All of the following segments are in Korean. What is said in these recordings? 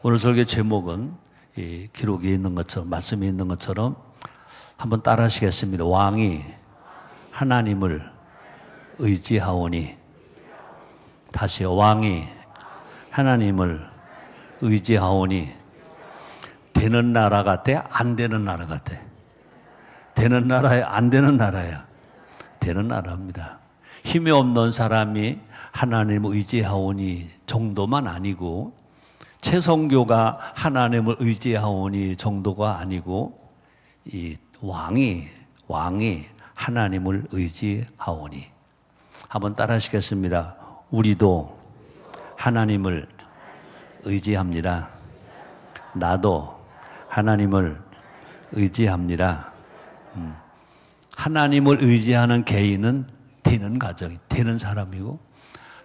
오늘 설교 제목은 이 기록이 있는 것처럼, 말씀이 있는 것처럼 한번 따라 하시겠습니다. 왕이 하나님을 의지하오니. 다시요. 왕이 하나님을 의지하오니. 되는 나라 같아? 안 되는 나라 같아? 되는 나라야? 안 되는 나라야? 되는 나라입니다. 힘이 없는 사람이 하나님을 의지하오니 정도만 아니고, 최성교가 하나님을 의지하오니 정도가 아니고, 이 왕이 하나님을 의지하오니. 한번 따라 하시겠습니다. 우리도 하나님을 의지합니다. 나도 하나님을 의지합니다. 하나님을 의지하는 개인은 되는 가정이, 되는 사람이고,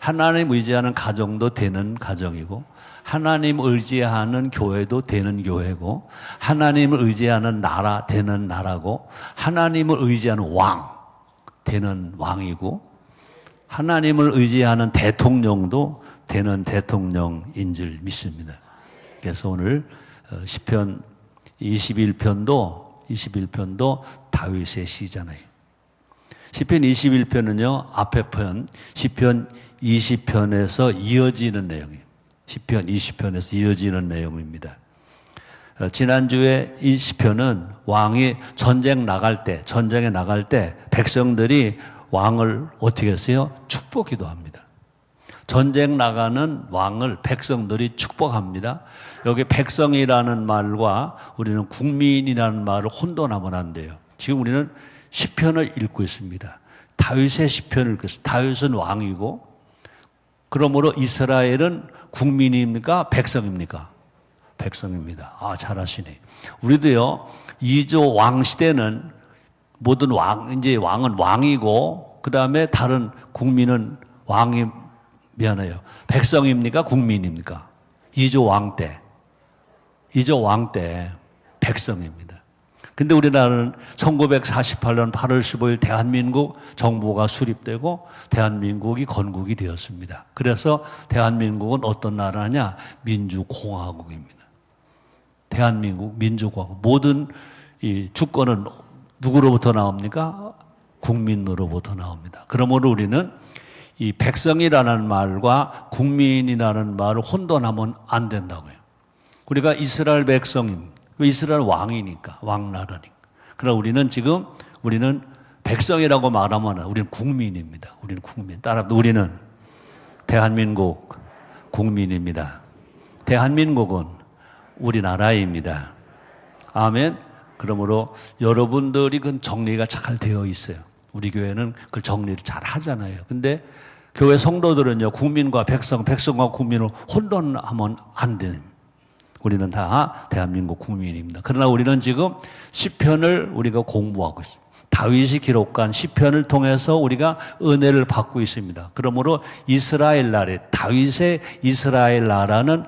하나님 의지하는 가정도 되는 가정이고, 하나님 의지하는 교회도 되는 교회고, 하나님을 의지하는 나라 되는 나라고, 하나님을 의지하는 왕 되는 왕이고, 하나님을 의지하는 대통령도 되는 대통령인 줄 믿습니다. 그래서 오늘 시편 21편도 다윗의 시잖아요. 시편 21편은요, 앞에 편 시편 20편에서 이어지는 내용이에요. 시편 20편에서 이어지는 내용입니다. 지난주에 이 시편은 왕이 전쟁에 나갈 때 백성들이 왕을 어떻게 했어요? 축복기도 합니다. 전쟁 나가는 왕을 백성들이 축복합니다. 여기 백성이라는 말과 우리는 국민이라는 말을 혼돈하면 안 돼요. 지금 우리는 시편을 읽고 있습니다. 다윗의 시편을 읽고 있습니다. 다윗은 왕이고, 그러므로 이스라엘은 국민입니까? 백성입니까? 백성입니다. 아, 잘하시네. 우리도요, 2조 왕 시대는 모든 이제 왕은 왕이고, 그 다음에 다른 국민은 미안해요. 백성입니까? 국민입니까? 2조 왕 때 백성입니다. 근데 우리나라는 1948년 8월 15일 대한민국 정부가 수립되고 대한민국이 건국이 되었습니다. 그래서 대한민국은 어떤 나라냐? 민주공화국입니다. 대한민국 민주공화국. 모든 이 주권은 누구로부터 나옵니까? 국민으로부터 나옵니다. 그러므로 우리는 이 백성이라는 말과 국민이라는 말을 혼돈하면 안 된다고요. 우리가 이스라엘 백성입니다. 이스라엘 왕이니까, 왕나라니까. 그러나 우리는 백성이라고 말하면 우리는 국민입니다. 우리는 국민. 따라 우리는 대한민국 국민입니다. 대한민국은 우리나라입니다. 아멘. 그러므로 여러분들이 그 정리가 잘 되어 있어요. 우리 교회는 그 정리를 잘 하잖아요. 근데 교회 성도들은요, 국민과 백성과 국민을 혼돈하면 안 됩니다. 우리는 다 대한민국 국민입니다. 그러나 우리는 지금 시편을 우리가 공부하고 있습니다. 다윗이 기록한 시편을 통해서 우리가 은혜를 받고 있습니다. 그러므로 이스라엘 나라에, 다윗의 이스라엘 나라는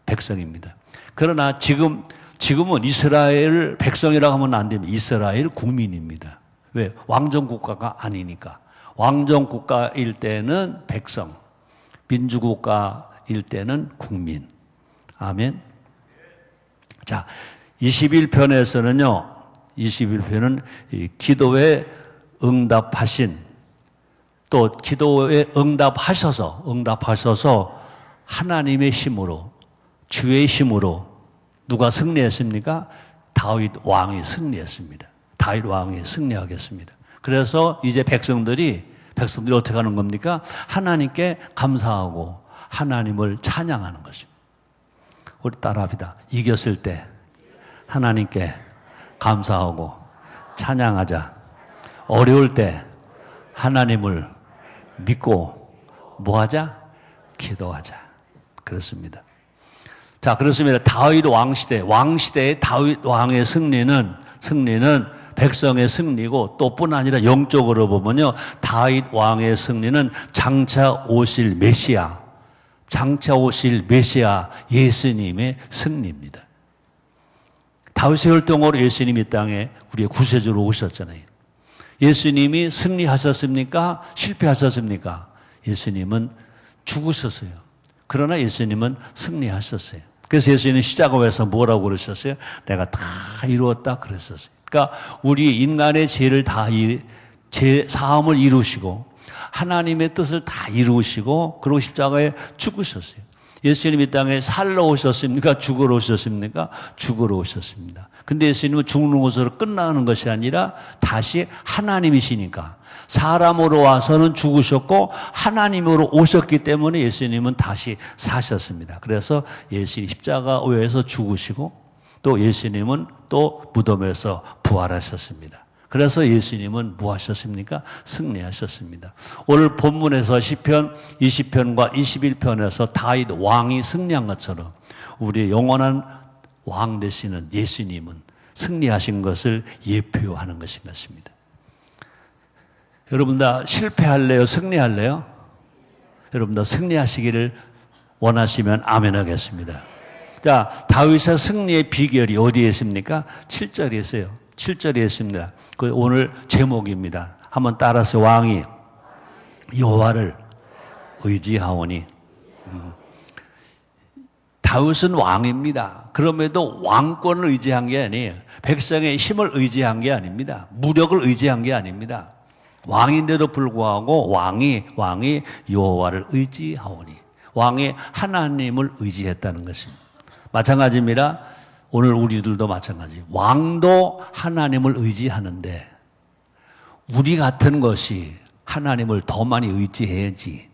백성입니다. 그러나 지금은 이스라엘 백성이라고 하면 안 됩니다. 이스라엘 국민입니다. 왜? 왕정국가가 아니니까. 왕정국가일 때는 백성, 민주국가일 때는 국민. 아멘. 자, 21편에서는요, 21편은 기도에 응답하신, 또 기도에 응답하셔서 하나님의 힘으로, 주의 힘으로 누가 승리했습니까? 다윗 왕이 승리했습니다. 다윗 왕이 승리하겠습니다. 그래서 이제 백성들이 어떻게 하는 겁니까? 하나님께 감사하고 하나님을 찬양하는 것입니다. 우리 따라합니다. 이겼을 때 하나님께 감사하고 찬양하자. 어려울 때 하나님을 믿고 뭐하자? 기도하자. 그렇습니다. 자, 그렇습니다. 다윗 왕시대의 다윗 왕의 승리는 백성의 승리고, 또 뿐 아니라 영적으로 보면요, 다윗 왕의 승리는 장차 오실 메시아 예수님의 승리입니다. 다윗의 혈통으로 예수님이 이 땅에 우리의 구세주로 오셨잖아요. 예수님이 승리하셨습니까? 실패하셨습니까? 예수님은 죽으셨어요. 그러나 예수님은 승리하셨어요. 그래서 예수님은 십자가에서 뭐라고 그러셨어요? 내가 다 이루었다 그랬었어요. 그러니까 우리 인간의 죄를 죄 사함을 이루시고 하나님의 뜻을 다 이루시고 그리고 십자가에 죽으셨어요. 예수님이 이 땅에 살러 오셨습니까? 죽으러 오셨습니까? 죽으러 오셨습니다. 근데 예수님은 죽는 것으로 끝나는 것이 아니라 다시 하나님이시니까 사람으로 와서는 죽으셨고 하나님으로 오셨기 때문에 예수님은 다시 사셨습니다. 그래서 예수님 십자가에서 죽으시고 또 예수님은 또 무덤에서 부활하셨습니다. 그래서 예수님은 뭐 하셨습니까? 승리하셨습니다. 오늘 본문에서 시편 20편과 21편에서 다윗 왕이 승리한 것처럼 우리의 영원한 왕 되시는 예수님은 승리하신 것을 예표하는 것인 것입니다. 여러분 다 실패할래요? 승리할래요? 여러분 다 승리하시기를 원하시면 아멘 하겠습니다. 자, 다윗의 승리의 비결이 어디에 있습니까? 7절에 있어요. 7절에 있습니다. 그 오늘 제목입니다. 한번 따라서 왕이 여호와를 의지하오니. 다윗은 왕입니다. 그럼에도 왕권을 의지한 게 아니에요. 백성의 힘을 의지한 게 아닙니다. 무력을 의지한 게 아닙니다. 왕인데도 불구하고 왕이 여호와를 의지하오니. 왕이 하나님을 의지했다는 것입니다. 마찬가지입니다. 오늘 우리들도 마찬가지. 왕도 하나님을 의지하는데 우리 같은 것이 하나님을 더 많이 의지해야지.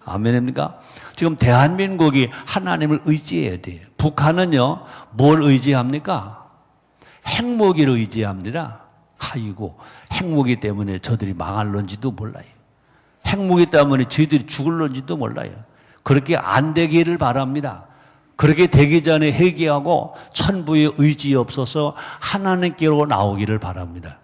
아멘입니까? 지금 대한민국이 하나님을 의지해야 돼요. 북한은요, 뭘 의지합니까? 핵무기를 의지합니다. 아이고, 핵무기 때문에 저들이 망할런지도 몰라요. 핵무기 때문에 저희들이 죽을런지도 몰라요. 그렇게 안 되기를 바랍니다. 그렇게 되기 전에 회개하고 천부의 의지 없어서 하나님께로 나오기를 바랍니다.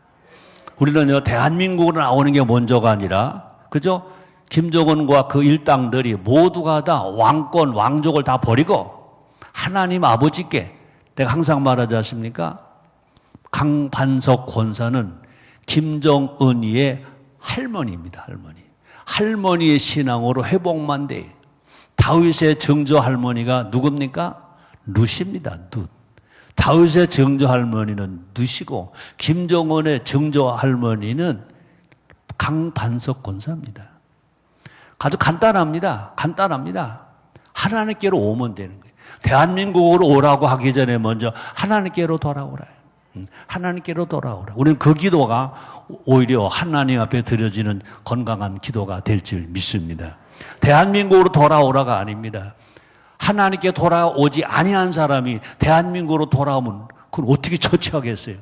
우리는요, 대한민국으로 나오는 게 먼저가 아니라, 그죠? 김정은과 그 일당들이 모두가 다 왕권, 왕족을 다 버리고 하나님 아버지께, 내가 항상 말하지 않습니까? 강반석 권사는 김정은이의 할머니입니다. 할머니. 할머니의 신앙으로 회복만 돼. 다윗의 정조 할머니가 누굽니까? 룻입니다. 룻. 다윗의 정조 할머니는 룻이고 김정은의 정조 할머니는 강반석 권사입니다. 아주 간단합니다. 간단합니다. 하나님께로 오면 되는 거예요. 대한민국으로 오라고 하기 전에 먼저 하나님께로 돌아오라. 하나님께로 돌아오라. 우리는 그 기도가 오히려 하나님 앞에 드려지는 건강한 기도가 될 줄 믿습니다. 대한민국으로 돌아오라가 아닙니다. 하나님께 돌아오지 아니한 사람이 대한민국으로 돌아오면 그걸 어떻게 처치하겠어요?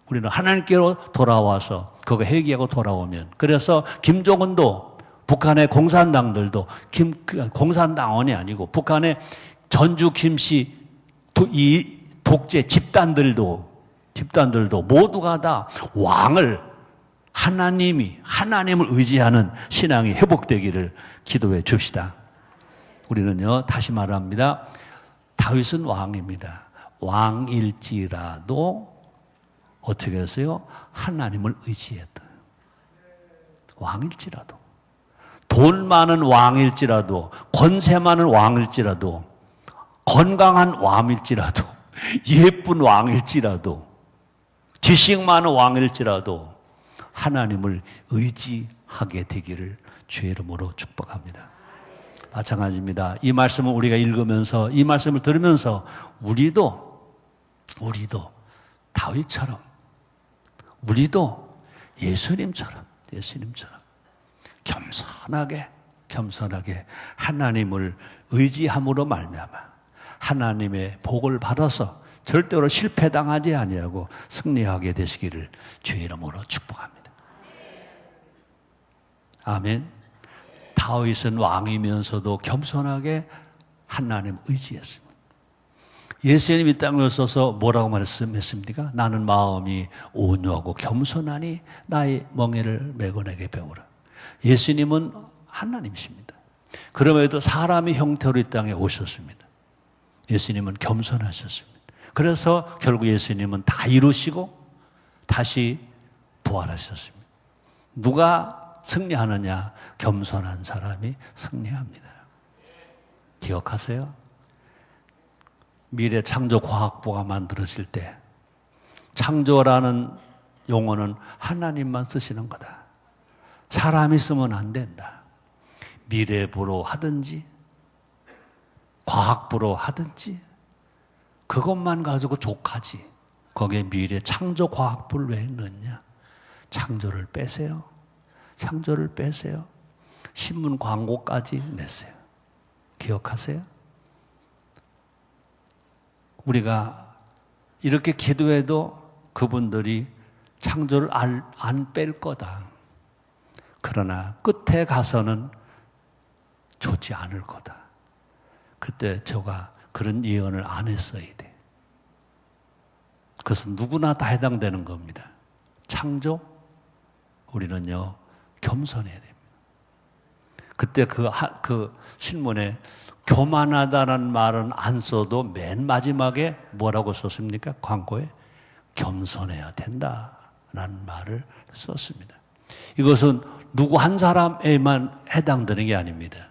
우리는 하나님께로 돌아와서 그거 회개하고 돌아오면. 그래서 김정은도 북한의 공산당들도 공산당원이 아니고 북한의 전주 김씨 이 독재 집단들도 모두가 다 왕을 하나님을 의지하는 신앙이 회복되기를 기도해 줍시다. 우리는요, 다시 말합니다. 다윗은 왕입니다. 왕일지라도 어떻게 했어요? 하나님을 의지했다. 왕일지라도. 돈 많은 왕일지라도, 권세 많은 왕일지라도, 건강한 왕일지라도, 예쁜 왕일지라도, 지식 많은 왕일지라도 하나님을 의지하게 되기를 주의 이름으로 축복합니다. 마찬가지입니다. 이 말씀을 우리가 읽으면서, 이 말씀을 들으면서 우리도 다윗처럼, 우리도 예수님처럼 겸손하게 하나님을 의지함으로 말미암아 하나님의 복을 받아서 절대로 실패당하지 아니하고 승리하게 되시기를 주의 이름으로 축복합니다. 아멘. 다윗은 왕이면서도 겸손하게 하나님 의지했습니다. 예수님이 이 땅에 오셔서 뭐라고 말씀했습니까? 나는 마음이 온유하고 겸손하니 나의 멍에를 메고 내게 배우라. 예수님은 하나님이십니다. 그럼에도 사람의 형태로 이 땅에 오셨습니다. 예수님은 겸손하셨습니다. 그래서 결국 예수님은 다 이루시고 다시 부활하셨습니다. 누가 승리하느냐? 겸손한 사람이 승리합니다. 기억하세요? 미래 창조과학부가 만들어질 때 창조라는 용어는 하나님만 쓰시는 거다. 사람이 쓰면 안 된다. 미래부로 하든지 과학부로 하든지 그것만 가지고 족하지. 거기에 미래 창조과학부를 왜 넣냐? 창조를 빼세요. 창조를 빼세요. 신문 광고까지 냈어요. 기억하세요? 우리가 이렇게 기도해도 그분들이 창조를 안 뺄 거다. 그러나 끝에 가서는 좋지 않을 거다. 그때 제가 그런 예언을 안 했어야 돼. 그것은 누구나 다 해당되는 겁니다. 창조? 우리는요, 겸손해야 됩니다. 그때 그 신문에 교만하다는 말은 안 써도 맨 마지막에 뭐라고 썼습니까? 광고에 겸손해야 된다라는 말을 썼습니다. 이것은 누구 한 사람에만 해당되는 게 아닙니다.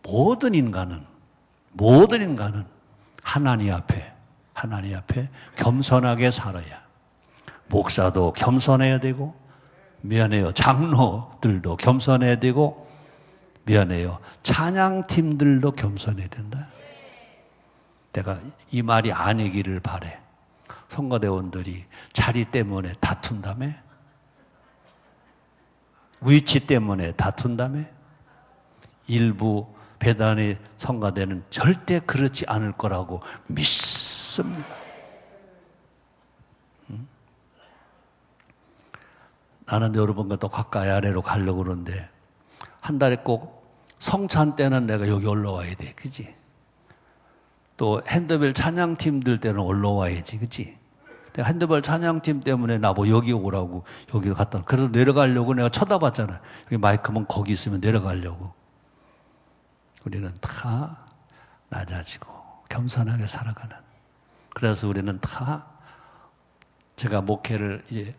모든 인간은 하나님 앞에 겸손하게 살아야, 목사도 겸손해야 되고, 미안해요, 장로들도 겸손해야 되고, 미안해요, 찬양팀들도 겸손해야 된다. 내가 이 말이 아니기를 바래. 성가대원들이 자리 때문에 다툰다며? 위치 때문에 다툰다며? 일부 배단의 성가대는 절대 그렇지 않을 거라고 믿습니다. 나는 여러분과 또 가까이 아래로 가려고 그러는데 한 달에 꼭 성찬 때는 내가 여기 올라와야 돼. 그치? 또 핸드벨 찬양팀들 때는 올라와야지. 그치? 내가 핸드벨 찬양팀 때문에 나보고 여기 오라고 여기 갔다. 그래서 내려가려고 내가 쳐다봤잖아. 여기 마이크면 거기 있으면 내려가려고. 우리는 다 낮아지고 겸손하게 살아가는. 그래서 우리는 다 제가 목회를 이제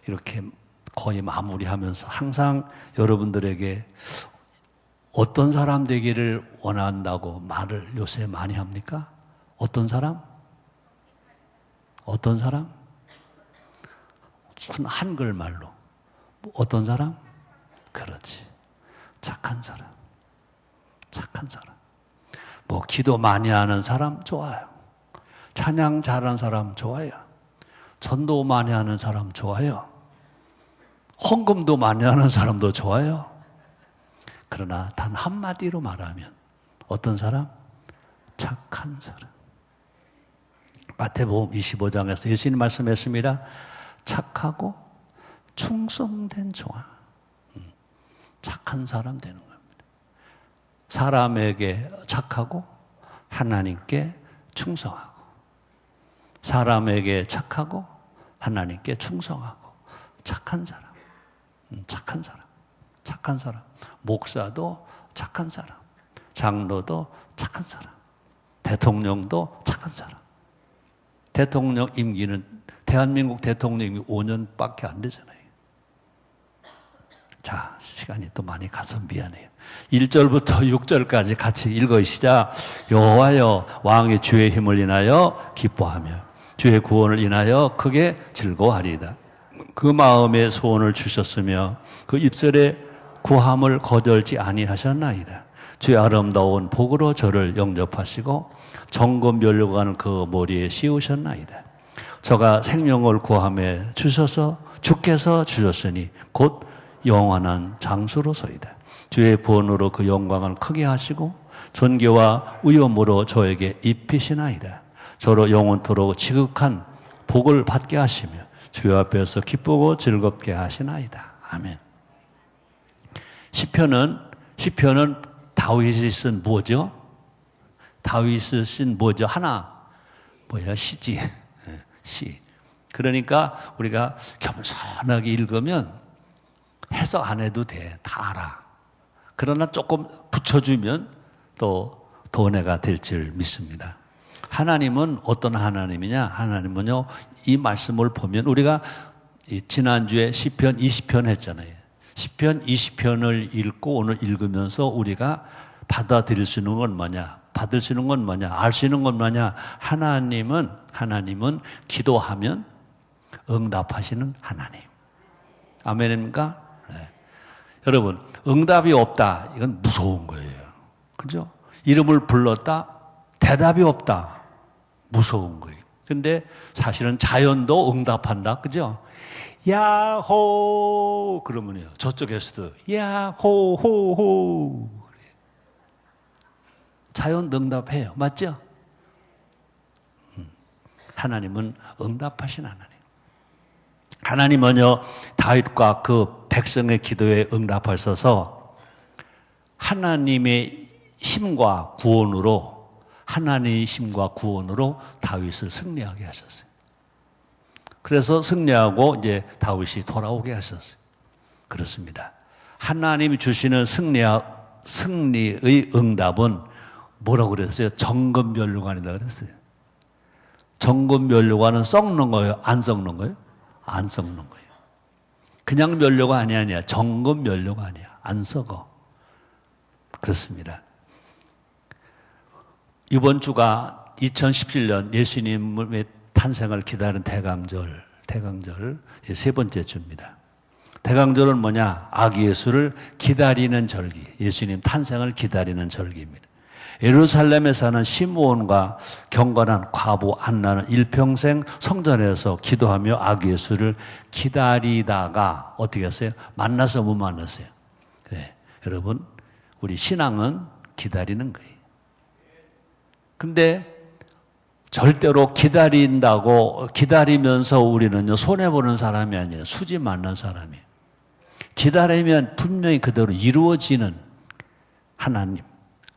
이렇게 거의 마무리하면서 항상 여러분들에게 어떤 사람 되기를 원한다고 말을 요새 많이 합니까? 어떤 사람? 어떤 사람? 순 한글말로. 어떤 사람? 그렇지. 착한 사람. 착한 사람. 뭐 기도 많이 하는 사람 좋아요. 찬양 잘하는 사람 좋아요. 전도 많이 하는 사람 좋아요. 헌금도 많이 하는 사람도 좋아요. 그러나 단 한마디로 말하면 어떤 사람? 착한 사람. 마태복음 25장에서 예수님 말씀했습니다. 착하고 충성된 종아. 착한 사람 되는 겁니다. 사람에게 착하고 하나님께 충성하고, 사람에게 착하고 하나님께 충성하고, 착한 사람. 착한 사람. 착한 사람. 목사도 착한 사람. 장로도 착한 사람. 대통령도 착한 사람. 대통령 임기는 대한민국 대통령 임기 5년밖에 안 되잖아요. 자, 시간이 또 많이 가서 미안해요. 1절부터 6절까지 같이 읽으시자. 여호와여, 왕이 주의 힘을 인하여 기뻐하며 주의 구원을 인하여 크게 즐거워하리이다. 그 마음에 소원을 주셨으며 그 입술에 구함을 거절지 아니하셨나이다. 주의 아름다운 복으로 저를 영접하시고 정금 멸류관을 그 머리에 씌우셨나이다. 저가 생명을 구함에 주셔서 주께서 주셨으니 곧 영원한 장수로소이다. 주의 구원으로 그 영광을 크게 하시고 존귀와 위엄으로 저에게 입히시나이다. 저로 영원토록 지극한 복을 받게 하시며 주의 앞에서 기쁘고 즐겁게 하시나이다. 아멘. 시편은 다윗이 쓴 뭐죠? 다윗이 쓴 뭐죠? 하나 시지. 시. 그러니까 우리가 겸손하게 읽으면 해석 안 해도 돼. 다 알아. 그러나 조금 붙여주면 또 도내가 될 줄 믿습니다. 하나님은 어떤 하나님이냐? 하나님은요, 이 말씀을 보면 우리가 지난주에 시편 20편 했잖아요. 시편 20편을 읽고 오늘 읽으면서 우리가 받아들일 수 있는 건 뭐냐? 받을 수 있는 건 뭐냐? 알 수 있는 건 뭐냐? 하나님은 기도하면 응답하시는 하나님. 아멘입니까? 네. 여러분, 응답이 없다. 이건 무서운 거예요. 그죠? 이름을 불렀다. 대답이 없다. 무서운 거예요. 근데 사실은 자연도 응답한다. 그죠? 야호! 그러면요. 저쪽에서도 야호호호. 자연도 응답해요. 맞죠? 하나님은 응답하신 하나님. 하나님은요, 다윗과 그 백성의 기도에 응답하셔서 하나님의 힘과 구원으로 다윗을 승리하게 하셨어요. 그래서 승리하고 이제 다윗이 돌아오게 하셨어요. 그렇습니다. 하나님이 주시는 승리의 응답은 뭐라고 그랬어요? 정금면류관이다 그랬어요. 정금면류관은 썩는 거예요? 안 썩는 거예요? 안 썩는 거예요. 그냥 면류가 아니야. 정금면류가 아니야. 안 썩어. 그렇습니다. 이번 주가 2017년 예수님의 탄생을 기다리는 대강절 세 번째 주입니다. 대강절은 뭐냐? 아기 예수를 기다리는 절기, 예수님 탄생을 기다리는 절기입니다. 예루살렘에 사는 시므온과 경건한 과부 안나는 일평생 성전에서 기도하며 아기 예수를 기다리다가 어떻게 했어요? 만나서 못 만났어요. 네. 여러분, 우리 신앙은 기다리는 거예요. 근데 절대로 기다리면서 우리는요, 손해보는 사람이 아니에요. 수지 맞는 사람이에요. 기다리면 분명히 그대로 이루어지는 하나님.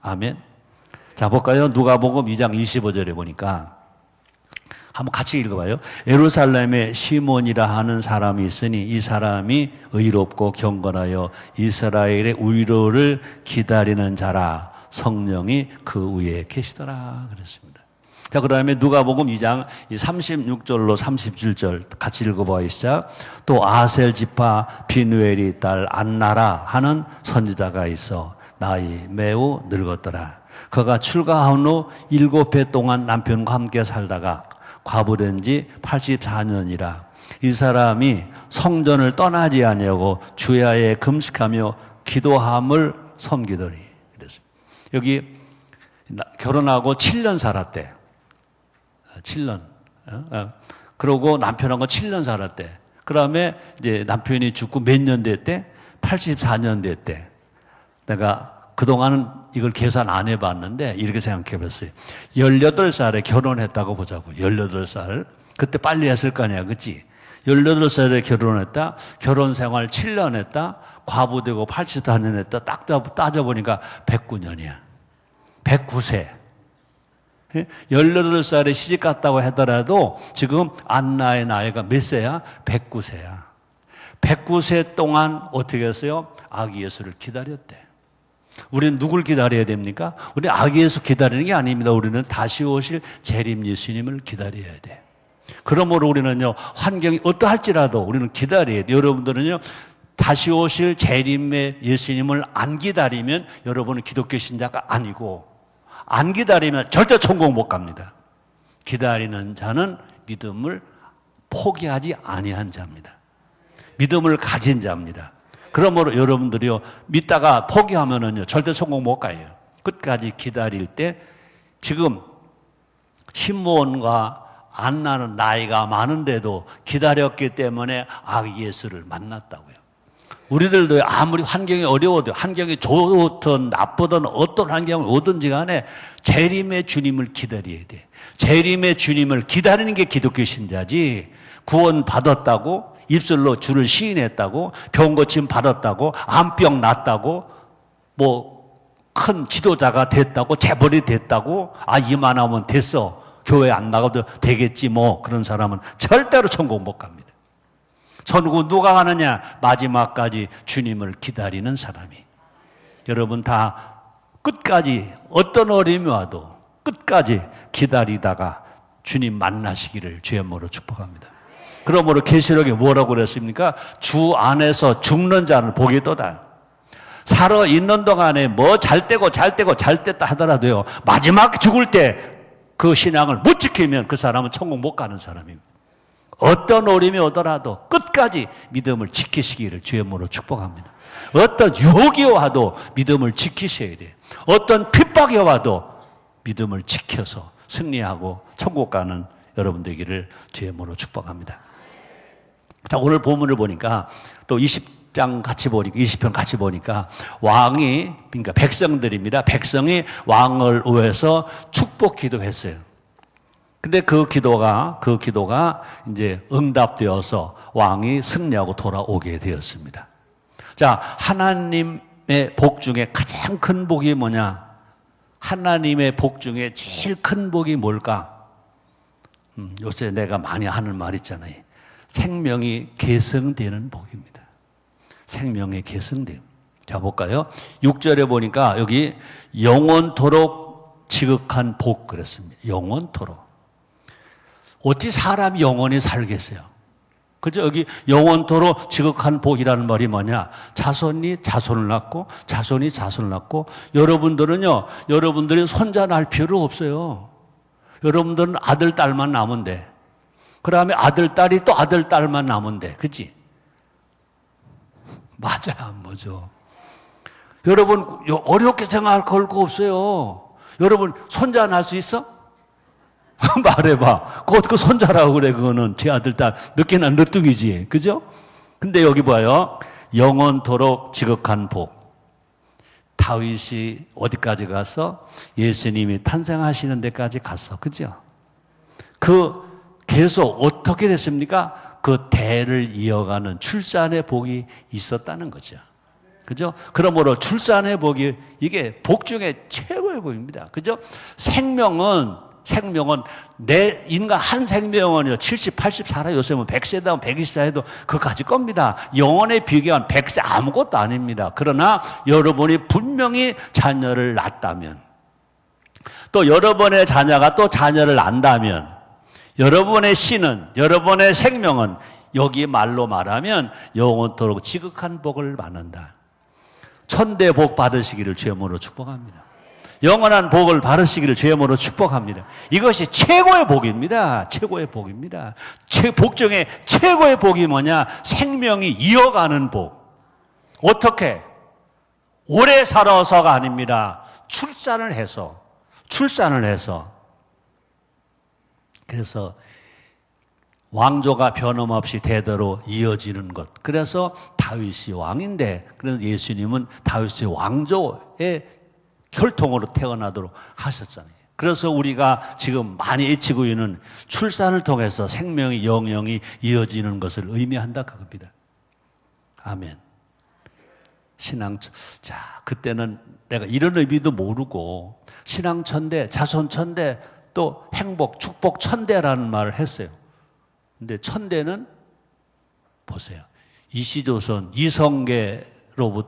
아멘. 자, 볼까요? 누가복음 2장 25절에 보니까 한번 같이 읽어봐요. 예루살렘에 시몬이라 하는 사람이 있으니 이 사람이 의롭고 경건하여 이스라엘의 위로를 기다리는 자라. 성령이 그 위에 계시더라 그랬습니다. 자, 그 다음에 누가복음 2장 36절로 37절 같이 읽어봐요. 시작. 또 아셀 지파 비누엘이 딸 안나라 하는 선지자가 있어 나이 매우 늙었더라. 그가 출가한 후 7해 동안 남편과 함께 살다가 과부된 지 84년이라. 이 사람이 성전을 떠나지 아니하고 주야에 금식하며 기도함을 섬기더니. 그랬습니다. 여기 결혼하고 7년 살았대. 7년. 그러고 남편하고 7년 살았대. 그 다음에 이제 남편이 죽고 몇 년 됐대? 84년 됐대. 내가 그동안은 이걸 계산 안 해봤는데 이렇게 생각해 봤어요. 18살에 결혼했다고 보자고. 18살. 그때 빨리 했을 거 아니야. 그치? 18살에 결혼했다. 결혼 생활 7년 했다. 과부되고 84년 했다. 딱 따져보니까 109년이야. 109세. 18살에 시집 갔다고 하더라도 지금 안나의 나이가 몇 세야? 109세야. 109세 동안 어떻게 했어요? 아기 예수를 기다렸대. 우리는 누굴 기다려야 됩니까? 우리 아기 예수 기다리는 게 아닙니다. 우리는 다시 오실 재림 예수님을 기다려야 돼. 그러므로 우리는요, 환경이 어떠할지라도 우리는 기다려야 돼. 여러분들은요, 다시 오실 재림의 예수님을 안 기다리면 여러분은 기독교 신자가 아니고, 안 기다리면 절대 천국 못 갑니다. 기다리는 자는 믿음을 포기하지 아니한 자입니다. 믿음을 가진 자입니다. 그러므로 여러분들이요, 믿다가 포기하면은요, 절대 천국 못 가요. 끝까지 기다릴 때, 지금 시므온과 안나는 나이가 많은데도 기다렸기 때문에 아기 예수를 만났다고요. 우리들도 아무리 환경이 어려워도, 환경이 좋든 나쁘든 어떤 환경을 오든지 간에 재림의 주님을 기다려야 돼. 재림의 주님을 기다리는 게 기독교 신자지, 구원 받았다고, 입술로 주를 시인했다고, 병 고침 받았다고, 암병 났다고, 큰 지도자가 됐다고, 재벌이 됐다고, 이만하면 됐어. 교회 안 나가도 되겠지 그런 사람은 절대로 천국 못 갑니다. 천국 누가 가느냐? 마지막까지 주님을 기다리는 사람이. 여러분 다 끝까지 어떤 어려움이 와도 끝까지 기다리다가 주님 만나시기를 주의 이름으로 축복합니다. 그러므로 계시록에 뭐라고 그랬습니까? 주 안에서 죽는 자는 복이 있도다. 살아 있는 동안에 뭐 잘 때고 잘 됐다 하더라도요, 마지막 죽을 때 그 신앙을 못 지키면 그 사람은 천국 못 가는 사람입니다. 어떤 어려움이 오더라도 끝까지 믿음을 지키시기를 주의 이름으로 축복합니다. 어떤 유혹이 와도 믿음을 지키셔야 돼요. 어떤 핍박이 와도 믿음을 지켜서 승리하고 천국 가는 여러분 되기를 주의 이름으로 축복합니다. 자, 오늘 본문을 보니까 또 20장 같이 보니까, 20편 같이 보니까 왕이, 그러니까 백성들입니다. 백성이 왕을 위해서 축복 기도했어요. 근데 그 기도가 이제 응답되어서 왕이 승리하고 돌아오게 되었습니다. 자, 하나님의 복 중에 가장 큰 복이 뭐냐? 하나님의 복 중에 제일 큰 복이 뭘까? 요새 내가 많이 하는 말 있잖아요. 생명이 계승되는 복입니다. 생명의 계승됨. 자, 볼까요? 6절에 보니까 여기 영원토록 지극한 복 그랬습니다. 영원토록. 어찌 사람이 영원히 살겠어요? 그죠? 여기 영원토록 지극한 복이라는 말이 뭐냐? 자손이 자손을 낳고, 자손이 자손을 낳고, 여러분들이 손자 낳을 필요 없어요. 여러분들은 아들, 딸만 낳으면 돼. 그 다음에 아들, 딸이 또 아들, 딸만 낳으면 돼. 그치? 맞아, 안 뭐죠? 여러분, 어렵게 생각할 거 없어요. 여러분, 손자 낳을 수 있어? 말해봐. 그 손자라고 그래, 그거는. 제 아들, 딸. 늦게나 늦둥이지. 그죠? 근데 여기 봐요. 영원토록 지극한 복. 다윗이 어디까지 갔어? 예수님이 탄생하시는 데까지 갔어. 그죠? 계속 어떻게 됐습니까? 그 대를 이어가는 출산의 복이 있었다는 거죠. 그죠? 그러므로 출산의 복이, 이게 복 중에 최고의 복입니다. 그죠? 생명은 내 인간 한 생명은요 70, 80 살아요. 요새는 100세 다음 120세 해도 그까지 겁니다. 영혼에 비교한 100세 아무것도 아닙니다. 그러나 여러분이 분명히 자녀를 낳았다면, 또 여러분의 자녀가 또 자녀를 낳는다면, 여러분의 씨는, 여러분의 생명은 여기 말로 말하면 영원토록 지극한 복을 받는다. 천대 복 받으시기를 주의 이름으로 축복합니다. 영원한 복을 받으시기를 주의 이름으로 축복합니다. 이것이 최고의 복입니다. 최고의 복입니다. 복 중에 최고의 복이 뭐냐? 생명이 이어가는 복. 어떻게? 오래 살아서가 아닙니다. 출산을 해서. 그래서 왕조가 변함없이 대대로 이어지는 것. 그래서 다윗이 왕인데, 그래서 예수님은 다윗의 왕조의 혈통으로 태어나도록 하셨잖아요. 그래서 우리가 지금 많이 외치고 있는 출산을 통해서 생명이 영영이 이어지는 것을 의미한다 그겁니다. 아멘. 신앙, 자, 그때는 내가 이런 의미도 모르고 신앙천대, 자손천대, 또 행복, 축복 천대라는 말을 했어요. 근데 천대는 보세요. 이시조선 이성계로부터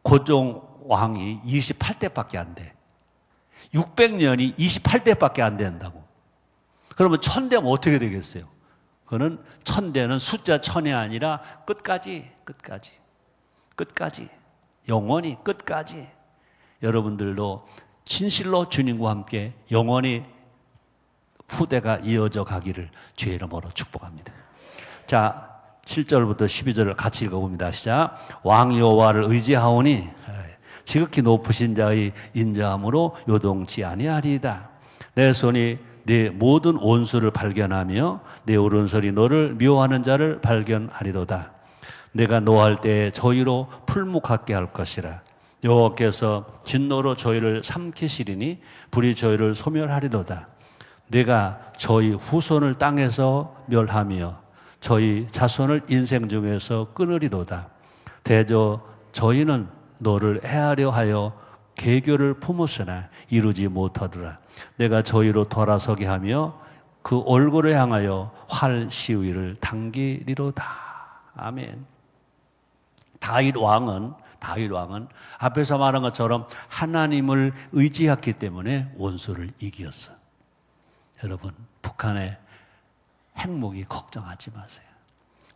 고종 왕이 28대밖에 안 돼. 600년이 28대밖에 안 된다고. 그러면 천대면 어떻게 되겠어요? 그거는 천대는 숫자 천이 아니라 끝까지. 영원히 끝까지. 여러분들도 진실로 주님과 함께 영원히 후대가 이어져 가기를 주의 이름으로 축복합니다. 자, 7절부터 12절을 같이 읽어봅니다. 시작. 왕 여호와를 의지하오니 지극히 높으신 자의 인자함으로 요동치 아니하리이다. 내 손이 네 모든 원수를 발견하며 내 오른손이 너를 미워하는 자를 발견하리로다. 내가 노할 때에 저희로 풀묵하게 할 것이라. 여호와께서 진노로 저희를 삼키시리니 불이 저희를 소멸하리로다. 내가 저희 후손을 땅에서 멸하며 저희 자손을 인생 중에서 끊으리로다. 대저 저희는 너를 해하려 하여 계교를 품었으나 이루지 못하더라. 내가 저희로 돌아서게 하며 그 얼굴을 향하여 활 시위를 당기리로다. 아멘. 다윗 왕은 앞에서 말한 것처럼 하나님을 의지했기 때문에 원수를 이겼어. 여러분, 북한의 핵무기 걱정하지 마세요.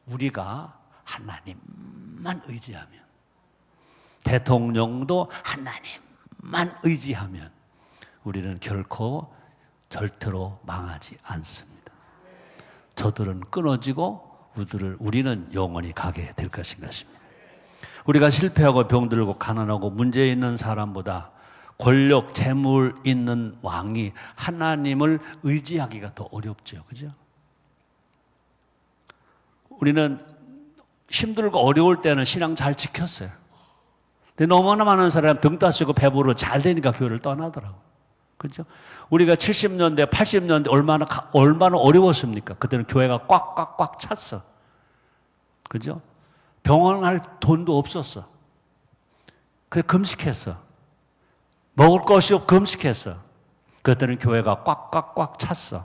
우리가 하나님만 의지하면 대통령도 하나님만 의지하면 우리는 결코 절대로 망하지 않습니다. 저들은 끊어지고 우리는 영원히 가게 될 것입니다. 우리가 실패하고 병들고 가난하고 문제 있는 사람보다 권력, 재물 있는 왕이 하나님을 의지하기가 더 어렵죠. 그죠? 우리는 힘들고 어려울 때는 신앙 잘 지켰어요. 근데 너무나 많은 사람이 등 따시고 배부르고 잘 되니까 교회를 떠나더라고요. 그죠? 우리가 70년대, 80년대 얼마나 어려웠습니까? 그때는 교회가 꽉꽉꽉 찼어. 그죠? 병원 갈 돈도 없었어. 그래 금식했어. 먹을 것이 없고 금식했어. 그때는 교회가 꽉꽉꽉 찼어.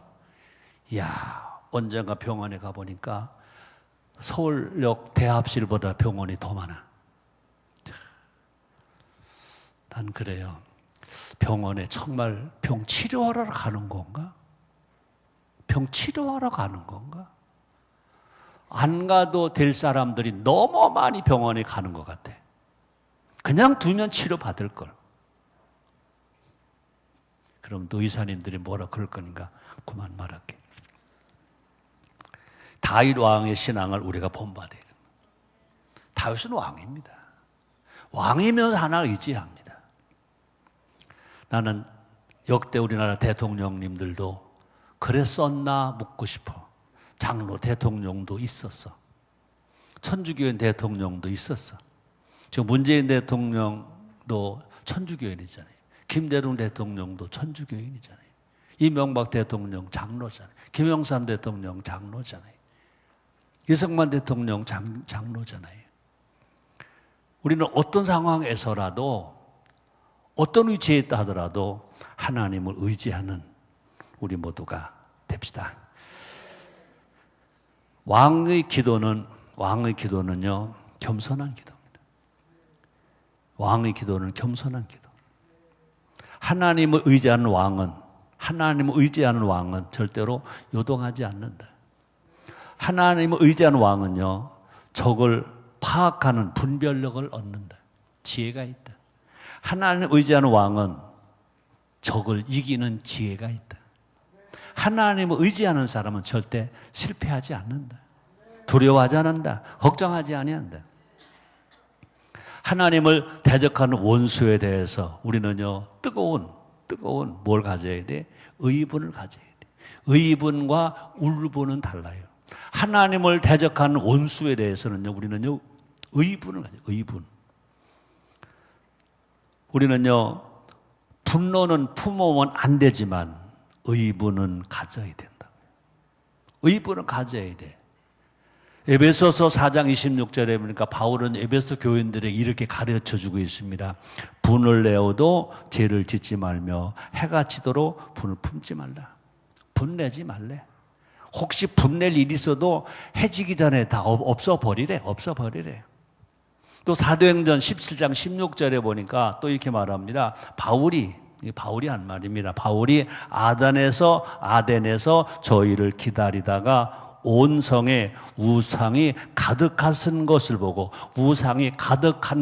이야, 언젠가 병원에 가보니까 서울역 대합실보다 병원이 더 많아. 난 그래요. 병원에 정말 병 치료하러 가는 건가? 병 치료하러 가는 건가? 안 가도 될 사람들이 너무 많이 병원에 가는 것 같아. 그냥 두면 치료받을 걸. 그럼 또 의사님들이 뭐라 그럴 거니까 그만 말할게. 다윗 왕의 신앙을 우리가 본받아야 됩니다. 다윗은 왕입니다. 왕이면 하나 의지합니다. 나는 역대 우리나라 대통령님들도 그랬었나 묻고 싶어. 장로 대통령도 있었어. 천주교인 대통령도 있었어. 지금 문재인 대통령도 천주교인이잖아요. 김대중 대통령도 천주교인이잖아요. 이명박 대통령 장로잖아요. 김영삼 대통령 장로잖아요. 이승만 대통령 장로잖아요. 우리는 어떤 상황에서라도 어떤 위치에 있다 하더라도 하나님을 의지하는 우리 모두가 됩시다. 왕의 기도는요 겸손한 기도입니다. 왕의 기도는 겸손한 기도. 하나님을 의지하는 왕은 절대로 요동하지 않는다. 하나님을 의지하는 왕은요 적을 파악하는 분별력을 얻는다. 지혜가 있다. 하나님을 의지하는 왕은 적을 이기는 지혜가 있다. 하나님을 의지하는 사람은 절대 실패하지 않는다. 두려워하지 않는다. 걱정하지 아니한다. 하나님을 대적하는 원수에 대해서 우리는요 뜨거운 뭘 가져야 돼? 의분을 가져야 돼. 의분과 울분은 달라요. 하나님을 대적하는 원수에 대해서는요 우리는요 의분을 가져요. 의분. 우리는요 분노는 품으면 안 되지만 의분은 가져야 된다. 의분은 가져야 돼. 에베소서 4장 26절에 보니까 바울은 에베소 교인들에게 이렇게 가르쳐주고 있습니다. 분을 내어도 죄를 짓지 말며 해가 지도록 분을 품지 말라. 분내지 말래. 혹시 분낼 일이 있어도 해지기 전에 다 없어버리래. 또 사도행전 17장 16절에 보니까 또 이렇게 말합니다. 바울이 한 말입니다. 바울이 아덴에서 저희를 기다리다가 온 성에 우상이 가득한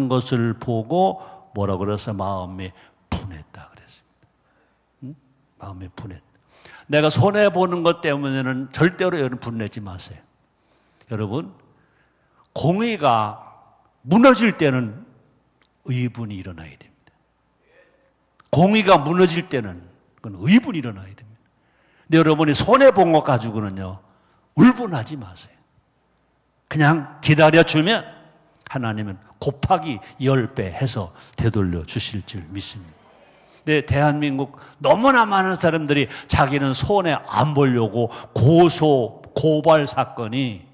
것을 보고 뭐라 그래서 마음이 분했다 그랬습니다. 마음이 분했다. 내가 손해보는 것 때문에는 절대로 여러분 분내지 마세요. 여러분 공의가 무너질 때는 의분이 일어나야 됩니다. 공의가 무너질 때는 그건 의분이 일어나야 됩니다. 근데 여러분이 손해본 것 가지고는요 울분하지 마세요. 그냥 기다려주면 하나님은 곱하기 10배 해서 되돌려 주실 줄 믿습니다. 근데 대한민국 너무나 많은 사람들이 자기는 손해 안 보려고 고발 사건이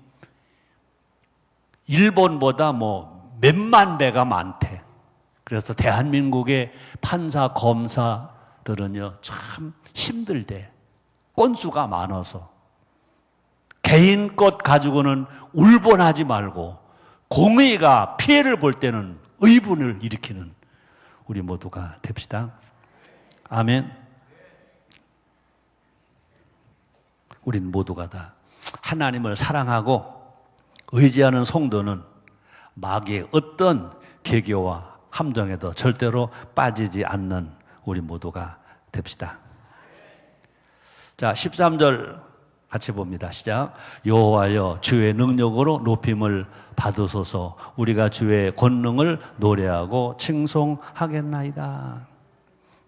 일본보다 몇만 배가 많대. 그래서 대한민국의 판사, 검사들은요 참 힘들대. 건수가 많아서. 개인 것 가지고는 울분하지 말고 공의가 피해를 볼 때는 의분을 일으키는 우리 모두가 됩시다. 아멘. 우린 모두가 다 하나님을 사랑하고 의지하는 성도는 마귀의 어떤 계교와 함정에도 절대로 빠지지 않는 우리 모두가 됩시다. 자, 13절 같이 봅니다. 시작. 여호와여 주의 능력으로 높임을 받으소서. 우리가 주의 권능을 노래하고 칭송하겠나이다.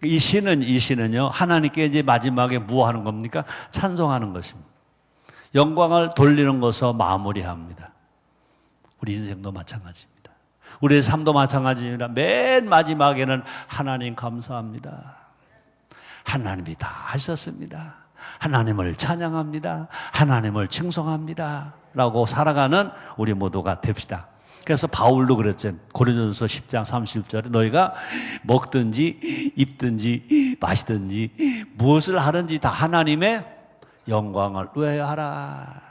이 시는요, 하나님께 이제 마지막에 뭐 하는 겁니까? 찬송하는 것입니다. 영광을 돌리는 것으로 마무리합니다. 우리 인생도 마찬가지입니다. 우리의 삶도 마찬가지입니다. 맨 마지막에는 하나님 감사합니다. 하나님이 다 하셨습니다. 하나님을 찬양합니다. 하나님을 칭송합니다. 라고 살아가는 우리 모두가 됩시다. 그래서 바울도 그랬죠. 고린도전서 10장 30절에 너희가 먹든지 입든지 마시든지 무엇을 하든지 다 하나님의 영광을 위하여 하라.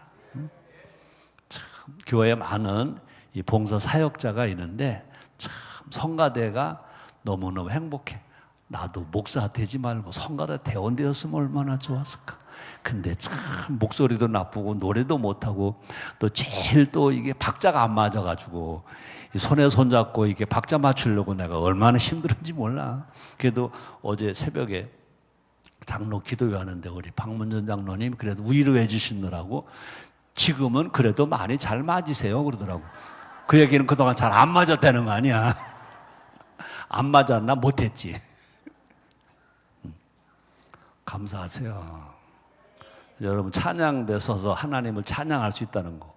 참 교회에 많은 이 봉사 사역자가 있는데 참 성가대가 너무너무 행복해. 나도 목사 되지 말고 성가대 대원 되었으면 얼마나 좋았을까. 근데 참 목소리도 나쁘고 노래도 못하고 또 제일 또 이게 박자가 안 맞아가지고 손에 손잡고 이게 박자 맞추려고 내가 얼마나 힘들었는지 몰라. 그래도 어제 새벽에 장로 기도회 하는데 우리 박문전 장로님 그래도 위로해 주시느라고 지금은 그래도 많이 잘 맞으세요 그러더라고. 그 얘기는 그동안 잘 안 맞았다는 거 아니야. 안 맞았나? 못했지. 감사하세요. 여러분 찬양대 서서 하나님을 찬양할 수 있다는 거.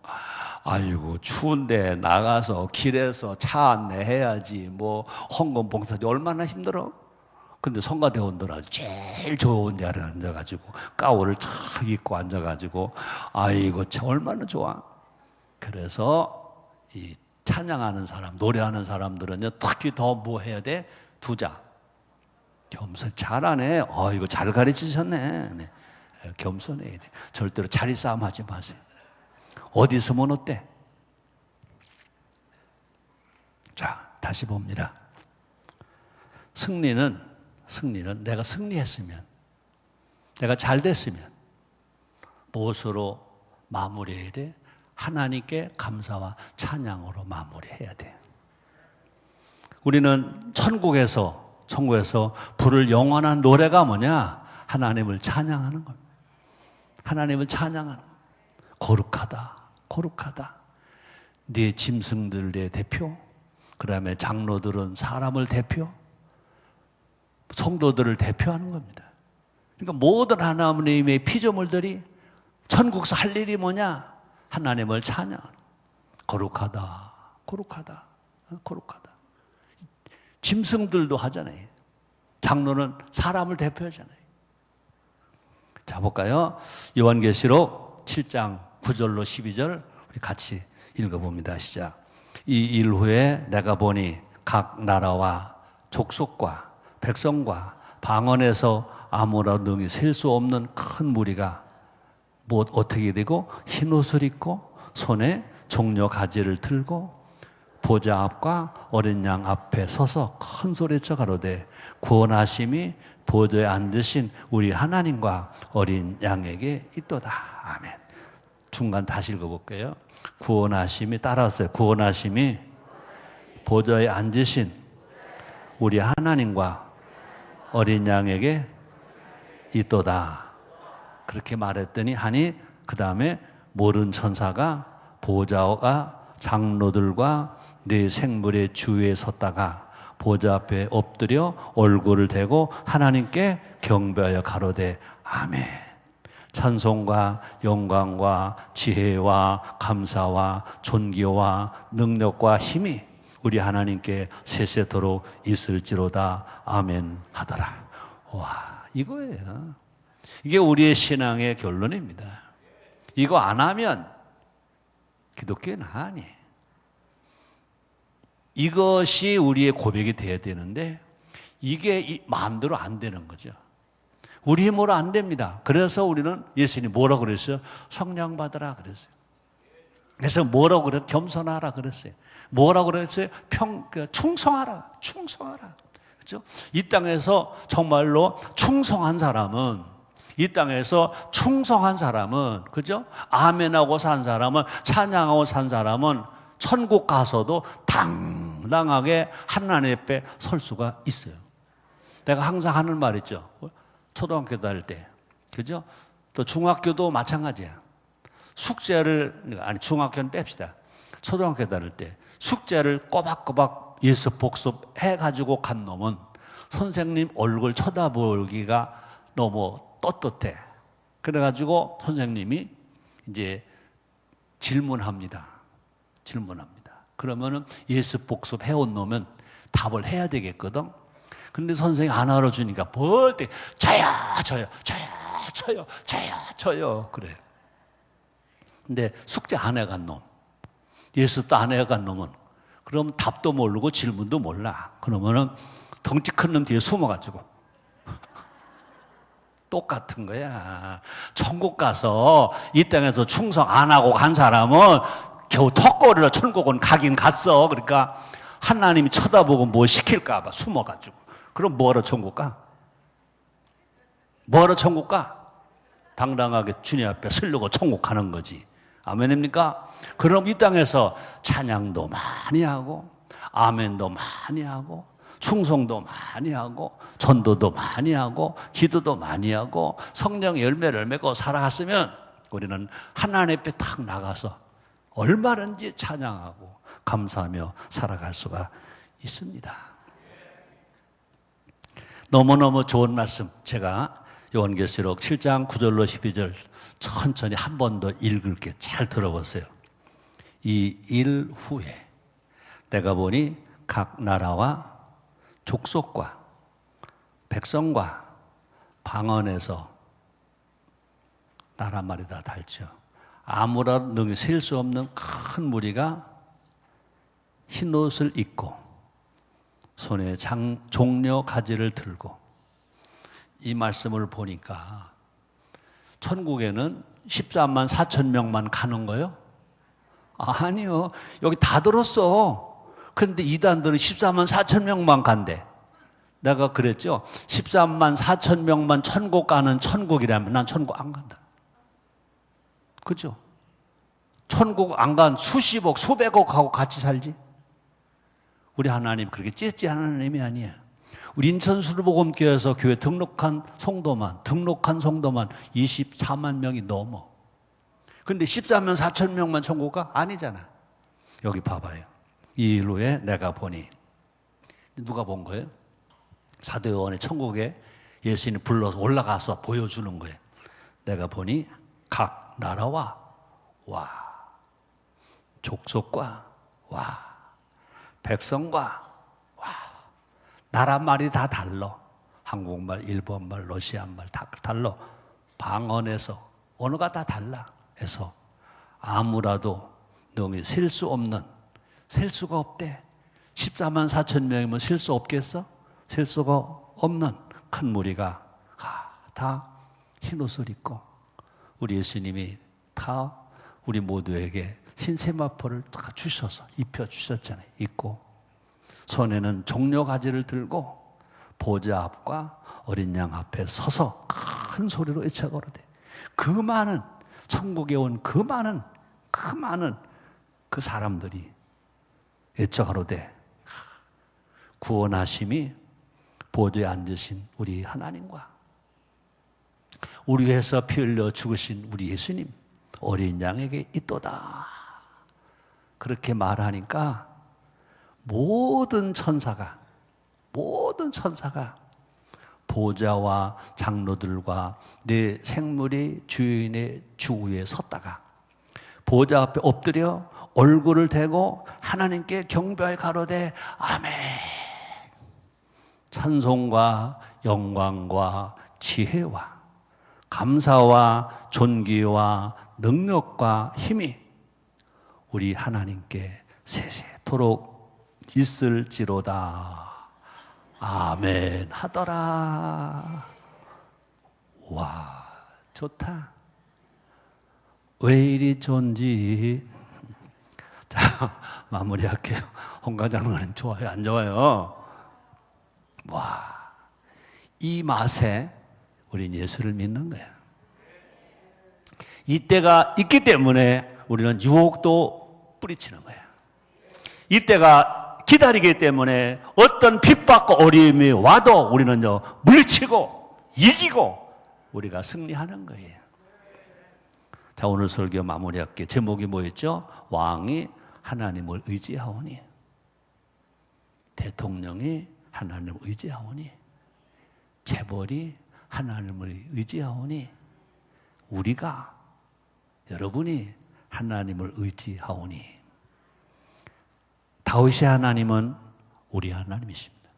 아이고 추운데 나가서 길에서 차 안내해야지 뭐 헌금 봉사지 얼마나 힘들어. 근데 성가대원들 아주 제일 좋은 자리에 앉아가지고 가오를 탁 입고 앉아가지고 아이고 참 얼마나 좋아. 그래서 이 찬양하는 사람 노래하는 사람들은요 특히 더 뭐 해야 돼? 두자 겸손 잘하네. 이거 잘 가르치셨네. 네. 겸손해야 돼. 절대로 자리 싸움 하지 마세요. 어디 있으면 어때? 자, 다시 봅니다. 승리는 내가 승리했으면, 내가 잘 됐으면 무엇으로 마무리해야 돼? 하나님께 감사와 찬양으로 마무리해야 돼. 우리는 천국에서 부를 영원한 노래가 뭐냐? 하나님을 찬양하는 겁니다. 하나님을 찬양하는 겁니다. 거룩하다. 네 짐승들의 대표, 그 다음에 장로들은 사람을 대표, 성도들을 대표하는 겁니다. 그러니까 모든 하나님의 피조물들이 천국에서 할 일이 뭐냐? 하나님을 찬양하는 거룩하다. 짐승들도 하잖아요. 장로는 사람을 대표하잖아요. 자, 볼까요? 요한계시록 7장 9절로 12절 우리 같이 읽어봅니다. 시작. 이 일 후에 내가 보니 각 나라와 족속과 백성과 방언에서 아무나 능히 셀 수 없는 큰 무리가 뭐 어떻게 되고 흰 옷을 입고 손에 종려 가지를 들고 보좌 앞과 어린 양 앞에 서서 큰 소리쳐 가로되 구원하심이 보좌에 앉으신 우리 하나님과 어린 양에게 있도다. 아멘. 중간 다시 읽어볼게요. 구원하심이 따라왔어요. 구원하심이 보좌에 앉으신 우리 하나님과 어린 양에게 있도다. 그렇게 말했더니 하니 그 다음에 모른 천사가 보좌와 장로들과 네 생물의 주위에 섰다가 보좌 앞에 엎드려 얼굴을 대고 하나님께 경배하여 가로되 아멘. 찬송과 영광과 지혜와 감사와 존귀와 능력과 힘이 우리 하나님께 세세토록 있을지로다. 아멘 하더라. 와, 이거예요. 이게 우리의 신앙의 결론입니다. 이거 안 하면 기독교는 아니에요. 이것이 우리의 고백이 돼야 되는데 이게 마음대로 안 되는 거죠. 우리 힘으로 안 됩니다. 그래서 우리는 예수님이 뭐라고 그랬어요? 성령 받으라 그랬어요. 그래서 뭐라고 그랬어요? 겸손하라 그랬어요. 뭐라고 그랬어요? 충성하라. 그렇죠? 이 땅에서 정말로 충성한 사람은 그죠? 아멘하고 산 사람은 찬양하고 산 사람은 천국 가서도 당장 당당하게 하나님 앞에 설 수가 있어요. 내가 항상 하는 말 있죠. 초등학교 다닐 때. 그죠? 또 중학교도 마찬가지야. 중학교는 뺍시다. 초등학교 다닐 때 숙제를 꼬박꼬박 예습 복습해가지고 간 놈은 선생님 얼굴 쳐다보기가 너무 떳떳해. 그래가지고 선생님이 이제 질문합니다. 그러면은 예습 복습 해온 놈은 답을 해야 되겠거든. 근데 선생님이 안 알아주니까 벌떡 저요 그래. 근데 숙제 안 해간 놈, 예습도 안 해간 놈은 그럼 답도 모르고 질문도 몰라. 그러면은 덩치 큰 놈 뒤에 숨어가지고 똑같은 거야. 천국 가서 이 땅에서 충성 안 하고 간 사람은 겨우 턱걸이로 천국은 가긴 갔어. 그러니까 하나님이 쳐다보고 뭐 시킬까 봐 숨어가지고. 그럼 뭐하러 천국 가? 뭐하러 천국 가? 당당하게 주님 앞에 서려고 천국 가는 거지. 아멘입니까? 그럼 이 땅에서 찬양도 많이 하고 아멘도 많이 하고 충성도 많이 하고 전도도 많이 하고 기도도 많이 하고 성령의 열매를 맺고 살아갔으면 우리는 하나님 앞에 탁 나가서 얼마든지 찬양하고 감사하며 살아갈 수가 있습니다. 너무너무 좋은 말씀, 제가 요한계시록 7장 9절로 12절 천천히 한 번 더 읽을게. 잘 들어보세요. 이 일 후에 내가 보니 각 나라와 족속과 백성과 방언에서 나라 말이 다 달죠. 아무런 능히 셀 수 없는 큰 무리가 흰 옷을 입고 손에 종려 가지를 들고. 이 말씀을 보니까 천국에는 13만 4천 명만 가는 거예요? 아니요. 여기 다 들었어. 그런데 이단들은 14만 4천 명만 간대. 내가 그랬죠. 13만 4천 명만 천국 가는 천국이라면 난 천국 안 간다. 그죠? 천국 안 간 수십억, 수백억하고 같이 살지? 우리 하나님 그렇게 찌찌한 하나님이 아니에요. 우리 인천수로복음교회에서 교회 등록한 성도만 24만 명이 넘어. 그런데 14만 4천 명만 천국 가? 아니잖아. 여기 봐봐요. 이 일 후에 내가 보니. 누가 본 거예요? 사도 요한의 천국에 예수님이 불러서 올라가서 보여주는 거예요. 내가 보니 각 나라와 족속과 백성과 나라 말이 다 달라. 한국말, 일본말, 러시아말 다 달라. 방언에서 언어가 다 달라. 해서 아무라도 능히 셀 수 없는, 셀 수가 없대. 14만 4천 명이면 셀 수 없겠어? 셀 수가 없는 큰 무리가 다 흰옷을 입고 우리 예수님이 다 우리 모두에게 신세마포를 다 주셔서 입혀주셨잖아요. 입고 손에는 종려 가지를 들고 보좌 앞과 어린 양 앞에 서서 큰 소리로 외쳐가로되 그 많은 천국에 온 그 많은 그 사람들이 외쳐가로되 구원하심이 보좌에 앉으신 우리 하나님과 우리 위해서 피 흘려 죽으신 우리 예수님 어린 양에게 있도다. 그렇게 말하니까 모든 천사가 보좌와 장로들과 내 생물이 주인의 주위에 섰다가 보좌 앞에 엎드려 얼굴을 대고 하나님께 경배하여 가로되 아멘. 찬송과 영광과 지혜와 감사와 존귀와 능력과 힘이 우리 하나님께 세세토록 있을지로다. 아멘 하더라. 와, 좋다. 왜 이리 좋은지. 자, 마무리할게요. 홍 과장님 좋아요, 안 좋아요? 와, 이 맛에 우린 예수를 믿는 거야. 이때가 있기 때문에 우리는 유혹도 뿌리치는 거야. 이때가 기다리기 때문에 어떤 핍박과 어려움이 와도 우리는요, 물리치고 이기고 우리가 승리하는 거예요. 자, 오늘 설교 마무리할게요. 제목이 뭐였죠? 왕이 하나님을 의지하오니, 대통령이 하나님을 의지하오니, 재벌이 하나님을 의지하오니, 우리가, 여러분이 하나님을 의지하오니. 다윗의 하나님은 우리 하나님이십니다.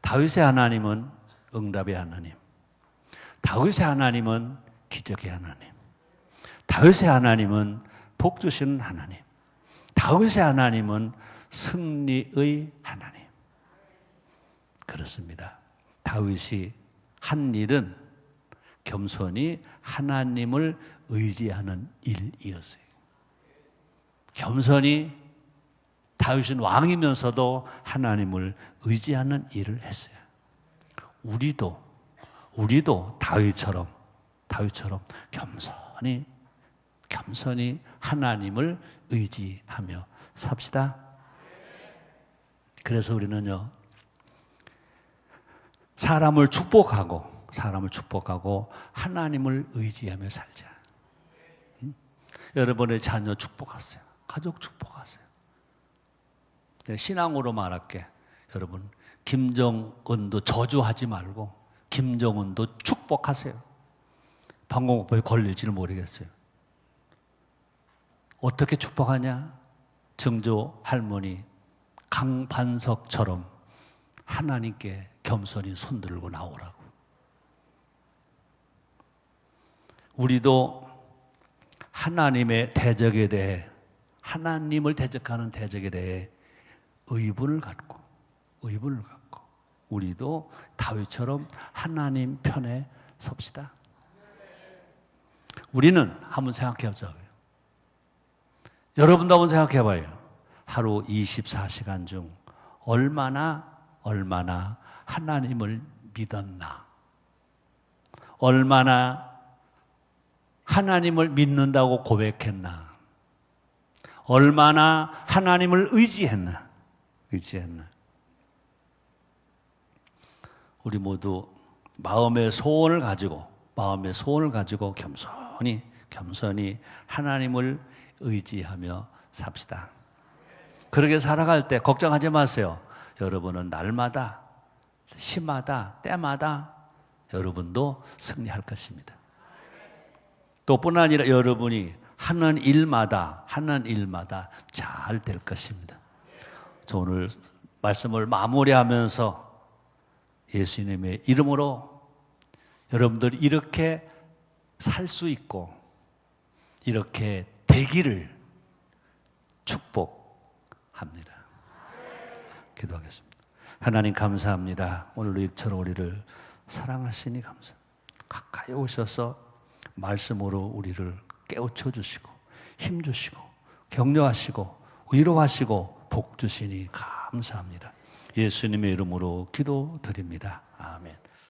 다윗의 하나님은 응답의 하나님, 다윗의 하나님은 기적의 하나님, 다윗의 하나님은 복 주시는 하나님, 다윗의 하나님은 승리의 하나님. 그렇습니다. 다윗이 한 일은 겸손히 하나님을 의지하는 일이었어요. 겸손히 다윗은 왕이면서도 하나님을 의지하는 일을 했어요. 우리도 다윗처럼 겸손히 하나님을 의지하며 삽시다. 그래서 우리는요, 사람을 축복하고 하나님을 의지하며 살자. 여러분의 자녀 축복하세요. 가족 축복하세요. 신앙으로 말할게. 여러분, 김정은도 저주하지 말고 김정은도 축복하세요. 방공호법에 걸릴지는 모르겠어요. 어떻게 축복하냐? 정조 할머니 강반석처럼 하나님께 겸손히 손들고 나오라고. 우리도 하나님의 대적에 대해, 하나님을 대적하는 대적에 대해 의분을 갖고 우리도 다윗처럼 하나님 편에 섭시다. 우리는 한번 생각해 보자고요. 여러분도 한번 생각해 봐요. 하루 24시간 중 얼마나 하나님을 믿었나? 얼마나 하나님을 믿는다고 고백했나? 얼마나 하나님을 의지했나? 우리 모두 마음의 소원을 가지고 겸손히 하나님을 의지하며 삽시다. 그렇게 살아갈 때 걱정하지 마세요. 여러분은 날마다, 시마다, 때마다 여러분도 승리할 것입니다. 또 뿐 아니라 여러분이 하는 일마다 잘 될 것입니다. 저 오늘 말씀을 마무리하면서 예수님의 이름으로 여러분들이 이렇게 살 수 있고 이렇게 되기를 축복합니다. 기도하겠습니다. 하나님 감사합니다. 오늘도 이처럼 우리를 사랑하시니 감사합니다. 가까이 오셔서 말씀으로 우리를 깨우쳐 주시고 힘 주시고 격려하시고 위로하시고 복 주시니 감사합니다. 예수님의 이름으로 기도드립니다. 아멘.